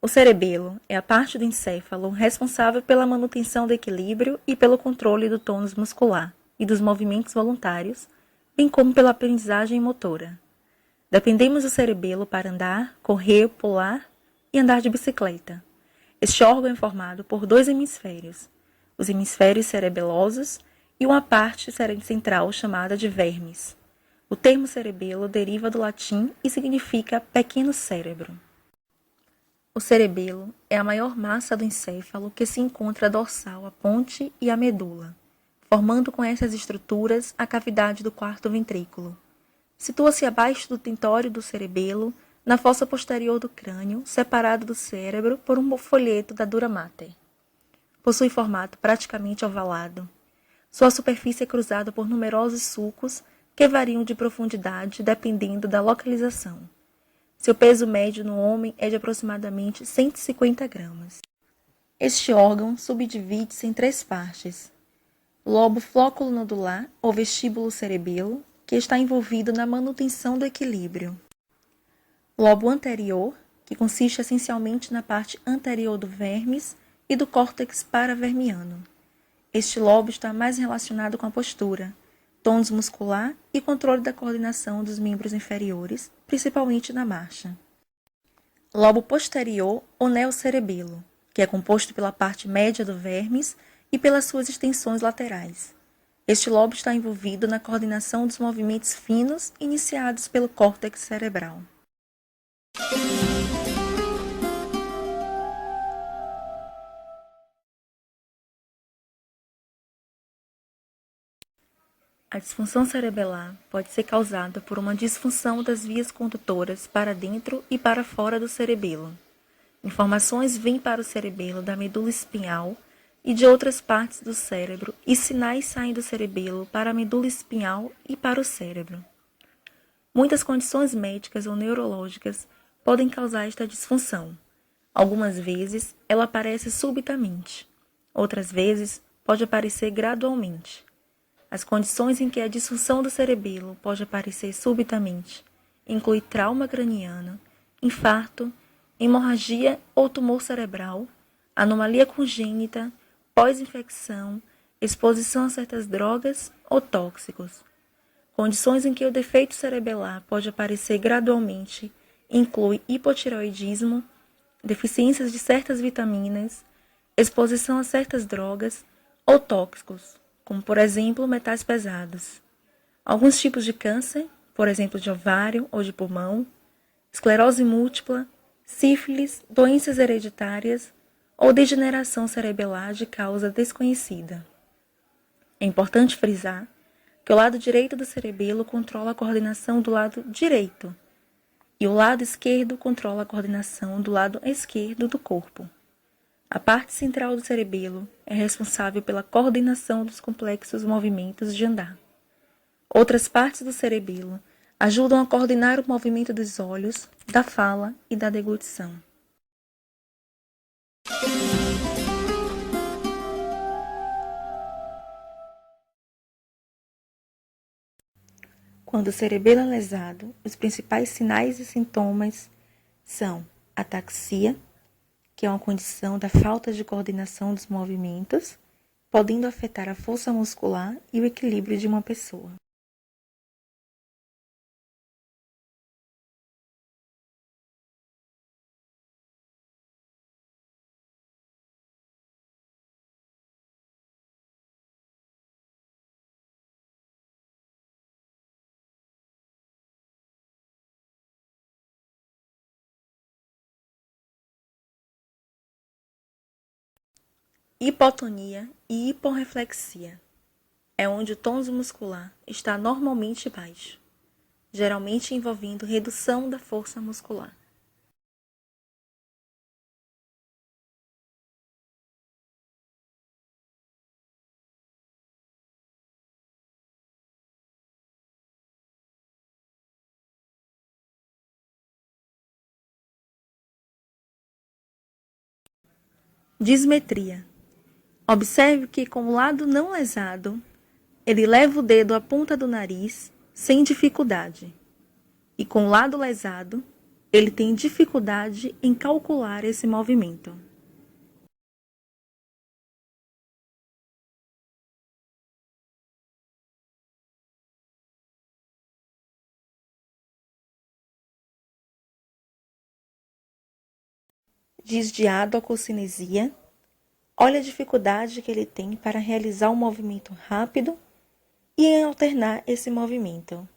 O cerebelo é a parte do encéfalo responsável pela manutenção do equilíbrio e pelo controle do tônus muscular e dos movimentos voluntários, bem como pela aprendizagem motora. Dependemos do cerebelo para andar, correr, pular e andar de bicicleta. Este órgão é formado por dois hemisférios, os hemisférios cerebelosos e uma parte central chamada de vermes. O termo cerebelo deriva do latim e significa pequeno cérebro. O cerebelo é a maior massa do encéfalo que se encontra dorsal à ponte e à medula, formando com essas estruturas a cavidade do quarto ventrículo. Situa-se abaixo do tentório do cerebelo, na fossa posterior do crânio, separado do cérebro por um folheto da dura mater. Possui formato praticamente ovalado. Sua superfície é cruzada por numerosos sulcos que variam de profundidade dependendo da localização. Seu peso médio no homem é de aproximadamente 150 gramas. Este órgão subdivide-se em três partes. O lobo flóculo-nodular, ou vestíbulo cerebelo, que está envolvido na manutenção do equilíbrio. O lobo anterior, que consiste essencialmente na parte anterior do vermes e do córtex paravermiano. Este lobo está mais relacionado com a postura, tônus muscular e controle da coordenação dos membros inferiores, principalmente na marcha. Lobo posterior ou neocerebelo, que é composto pela parte média do vermes e pelas suas extensões laterais. Este lobo está envolvido na coordenação dos movimentos finos iniciados pelo córtex cerebral. A disfunção cerebelar pode ser causada por uma disfunção das vias condutoras para dentro e para fora do cerebelo. Informações vêm para o cerebelo da medula espinhal e de outras partes do cérebro e sinais saem do cerebelo para a medula espinhal e para o cérebro. Muitas condições médicas ou neurológicas podem causar esta disfunção. Algumas vezes ela aparece subitamente, outras vezes pode aparecer gradualmente. As condições em que a disfunção do cerebelo pode aparecer subitamente incluem trauma craniano, infarto, hemorragia ou tumor cerebral, anomalia congênita, pós-infecção, exposição a certas drogas ou tóxicos. Condições em que o defeito cerebelar pode aparecer gradualmente incluem hipotireoidismo, deficiências de certas vitaminas, exposição a certas drogas ou tóxicos, como por exemplo metais pesados. Alguns tipos de câncer, por exemplo de ovário ou de pulmão, esclerose múltipla, sífilis, doenças hereditárias ou degeneração cerebelar de causa desconhecida. É importante frisar que o lado direito do cerebelo controla a coordenação do lado direito e o lado esquerdo controla a coordenação do lado esquerdo do corpo. A parte central do cerebelo é responsável pela coordenação dos complexos movimentos de andar. Outras partes do cerebelo ajudam a coordenar o movimento dos olhos, da fala e da deglutição. Quando o cerebelo é lesado, os principais sinais e sintomas são ataxia, que é uma condição da falta de coordenação dos movimentos, podendo afetar a força muscular e o equilíbrio de uma pessoa. Hipotonia e hiporreflexia é onde o tônus muscular está normalmente baixo, geralmente envolvendo redução da força muscular. Dismetria. Observe que com o lado não lesado, ele leva o dedo à ponta do nariz sem dificuldade, e com o lado lesado, Ele tem dificuldade em calcular esse movimento. Desviado à cocinesia, olha a dificuldade que ele tem para realizar um movimento rápido e em alternar esse movimento.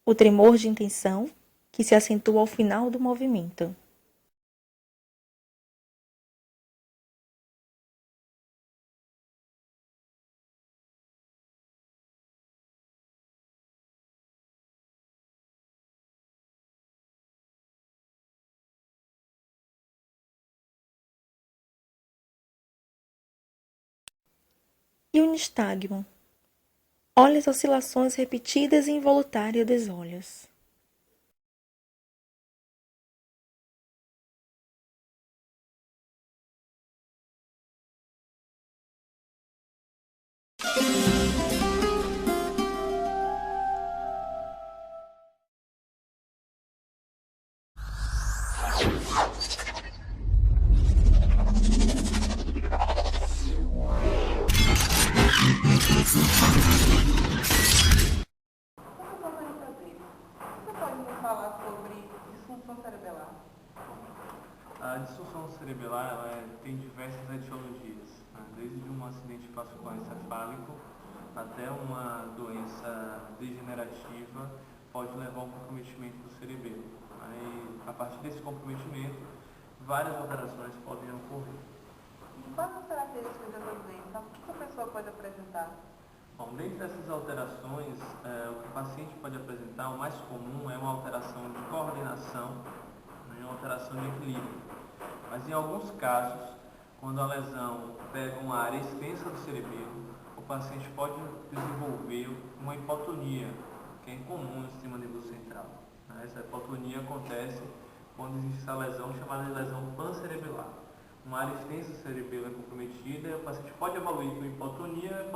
O tremor de intenção, que se acentua ao final do movimento. E o nistagmo. Olha as oscilações repetidas e involuntárias dos olhos. Você pode me falar sobre disfunção cerebelar? A disfunção cerebelar tem diversas etiologias, né? Desde um acidente vasculoencefálico até uma doença degenerativa pode levar a um comprometimento do cerebelo. Aí, a partir desse comprometimento, várias alterações podem ocorrer. E quais as características dessa doença? O que a pessoa pode apresentar? Bom, dentre essas alterações, o que o paciente pode apresentar, o mais comum é uma alteração de coordenação, né, uma alteração de equilíbrio. Mas em alguns casos, quando a lesão pega uma área extensa do cerebelo, o paciente pode desenvolver uma hipotonia, que é incomum no sistema nervoso central. Essa hipotonia acontece quando existe essa lesão chamada de lesão pancerebelar. Uma área extensa do cerebelo é comprometida e o paciente pode evoluir com hipotonia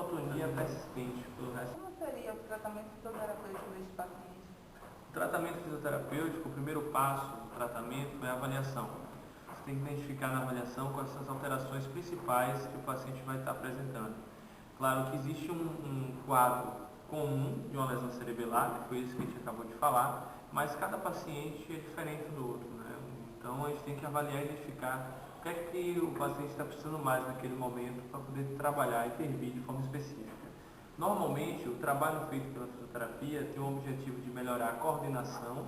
persistente pelo resto. Como seria o tratamento fisioterapêutico deste paciente? O tratamento fisioterapêutico, o primeiro passo do tratamento é a avaliação. Você tem que identificar na avaliação quais são as alterações principais que o paciente vai estar apresentando. Claro que existe um quadro comum de uma lesão cerebelar, que foi isso que a gente acabou de falar, mas cada paciente é diferente do outro, né? Então a gente tem que avaliar e identificar o que é que o paciente está precisando mais naquele momento para poder trabalhar e intervir de forma específica. Normalmente, o trabalho feito pela fisioterapia tem o objetivo de melhorar a coordenação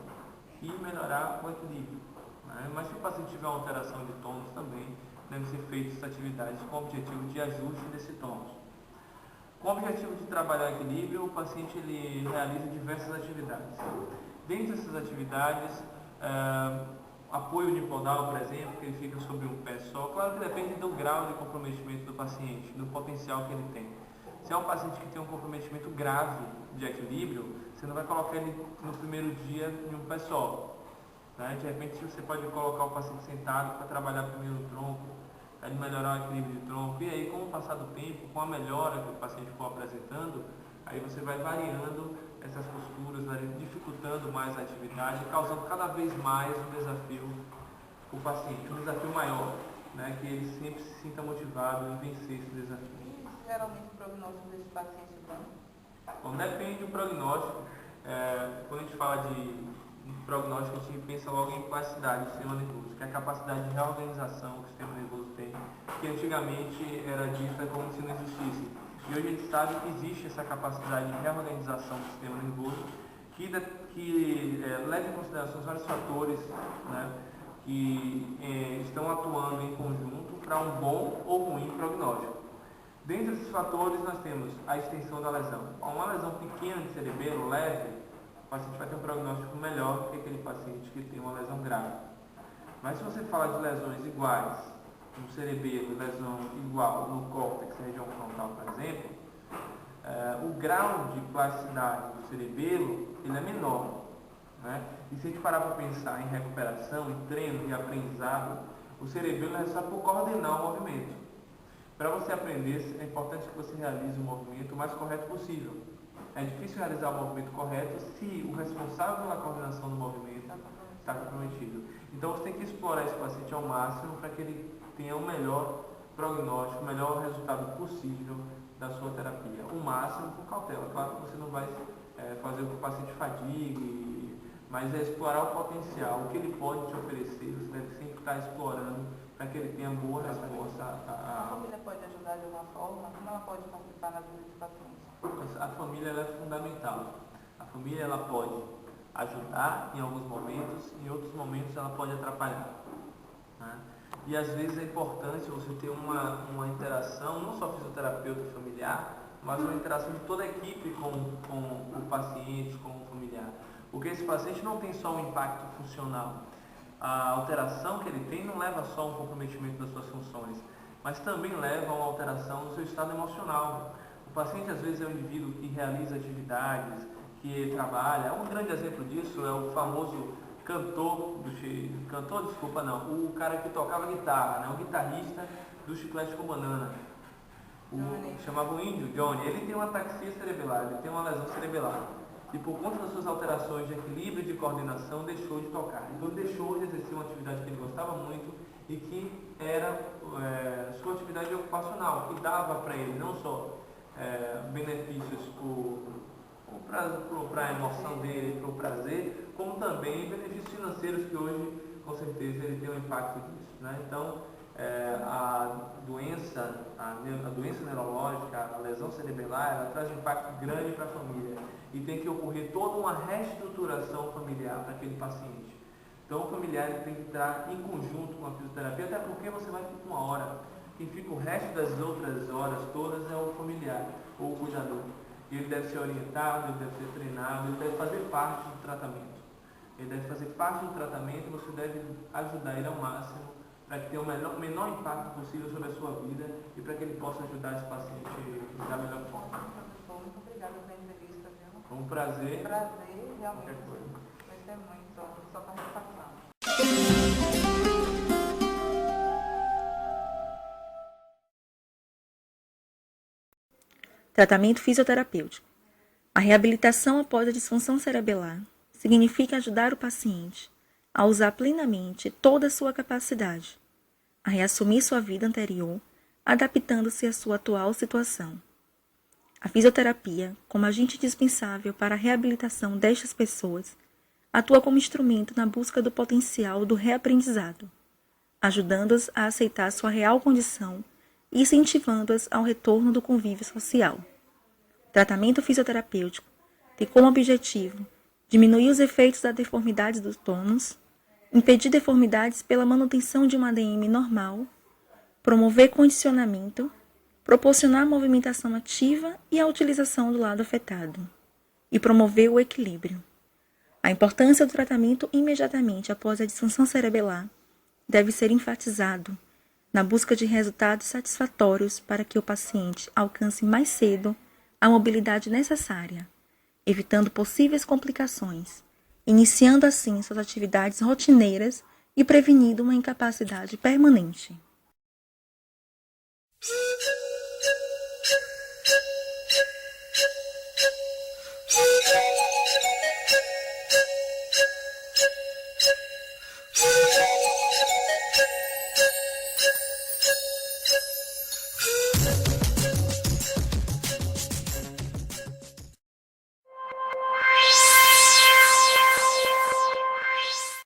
e melhorar o equilíbrio, né? Mas se o paciente tiver uma alteração de tônus também, devem ser feitas atividades com o objetivo de ajuste desse tônus. Com o objetivo de trabalhar o equilíbrio, o paciente ele realiza diversas atividades. Dentre essas atividades, apoio unipodal, por exemplo, que ele fica sobre um pé só. Claro que depende do grau de comprometimento do paciente, do potencial que ele tem. Se é um paciente que tem um comprometimento grave de equilíbrio, você não vai colocar ele no primeiro dia em um pé só, né? De repente você pode colocar o paciente sentado para trabalhar primeiro o tronco, para ele melhorar o equilíbrio de tronco. E aí, com o passar do tempo, com a melhora que o paciente for apresentando, aí você vai variando essas posturas, vai dificultando mais a atividade, causando cada vez mais um desafio para o paciente, um desafio maior, né? Que ele sempre se sinta motivado em vencer esse desafio. E geralmente o prognóstico deste paciente é bom? Bom, depende do prognóstico. Quando a gente fala de prognóstico, a gente pensa logo em plasticidade do sistema nervoso, que é a capacidade de reorganização que o sistema nervoso tem, que antigamente era dita como se não existisse. E hoje a gente sabe que existe essa capacidade de reorganização do sistema nervoso, que leva em consideração vários fatores, né, que estão atuando em conjunto para um bom ou ruim prognóstico. Dentre esses fatores, nós temos a extensão da lesão. Uma lesão pequena de cerebelo, leve, o paciente vai ter um prognóstico melhor do que aquele paciente que tem uma lesão grave. Mas se você fala de lesões iguais no cerebelo, lesão igual no córtex, região frontal, por exemplo, o grau de plasticidade do cerebelo ele é menor, né? E se a gente parar para pensar em recuperação, em treino e aprendizado, o cerebelo é só por coordenar o movimento. Para você aprender, é importante que você realize o movimento o mais correto possível. É difícil realizar o movimento correto se o responsável pela coordenação do movimento está comprometido. Então você tem que explorar esse paciente ao máximo para que ele tenha o melhor prognóstico, o melhor resultado possível da sua terapia. O máximo com cautela. Claro que você não vai fazer com que o paciente fadigue, mas é explorar o potencial, o que ele pode te oferecer. Você deve sempre estar explorando para que ele tenha boa resposta. A família pode ajudar de alguma forma? Como ela pode participar na vida dos pacientes? A família ela é fundamental. A família ela pode ajudar em alguns momentos, em outros momentos ela pode atrapalhar, né? E às vezes é importante você ter uma interação, não só fisioterapeuta familiar, mas uma interação de toda a equipe com o paciente, com o familiar. Porque esse paciente não tem só um impacto funcional. A alteração que ele tem não leva só a um comprometimento das suas funções, mas também leva a uma alteração no seu estado emocional. O paciente às vezes é um indivíduo que realiza atividades, que trabalha. Um grande exemplo disso é o famoso o cara que tocava guitarra, né? O guitarrista do Chiclete com Banana. Chamava o índio, Johnny. Ele tem uma ataxia cerebelar, ele tem uma lesão cerebelar. E por conta das suas alterações de equilíbrio e de coordenação, deixou de tocar. Então ele deixou de exercer uma atividade que ele gostava muito e que era sua atividade ocupacional, que dava para ele não só benefícios para a emoção dele, para o prazer, como também benefícios financeiros que hoje, com certeza, ele tem um impacto disso, né? Então, a doença neurológica, a lesão cerebelar, ela traz um impacto grande para a família e tem que ocorrer toda uma reestruturação familiar para aquele paciente. Então, o familiar tem que entrar em conjunto com a fisioterapia, até porque você vai ficar 1 hora. Quem fica o resto das outras horas todas é o familiar ou o cuidador. Ele deve ser orientado, ele deve ser treinado, ele deve fazer parte do tratamento. Ele deve fazer parte do tratamento e você deve ajudar ele ao máximo para que tenha o menor impacto possível sobre a sua vida e para que ele possa ajudar esse paciente da melhor forma. Muito obrigada pela entrevista, viu? Foi um prazer. Prazer, realmente. Gostei muito da sua participação. Tratamento fisioterapêutico. A reabilitação após a disfunção cerebelar significa ajudar o paciente a usar plenamente toda a sua capacidade, a reassumir sua vida anterior, adaptando-se à sua atual situação. A fisioterapia, como agente indispensável para a reabilitação destas pessoas, atua como instrumento na busca do potencial do reaprendizado, ajudando-as a aceitar sua real condição e incentivando-as ao retorno do convívio social. O tratamento fisioterapêutico tem como objetivo diminuir os efeitos das deformidades dos tônus, impedir deformidades pela manutenção de uma ADM normal, promover condicionamento, proporcionar movimentação ativa e a utilização do lado afetado, e promover o equilíbrio. A importância do tratamento imediatamente após a disfunção cerebelar deve ser enfatizado na busca de resultados satisfatórios para que o paciente alcance mais cedo a mobilidade necessária, evitando possíveis complicações, iniciando assim suas atividades rotineiras e prevenindo uma incapacidade permanente.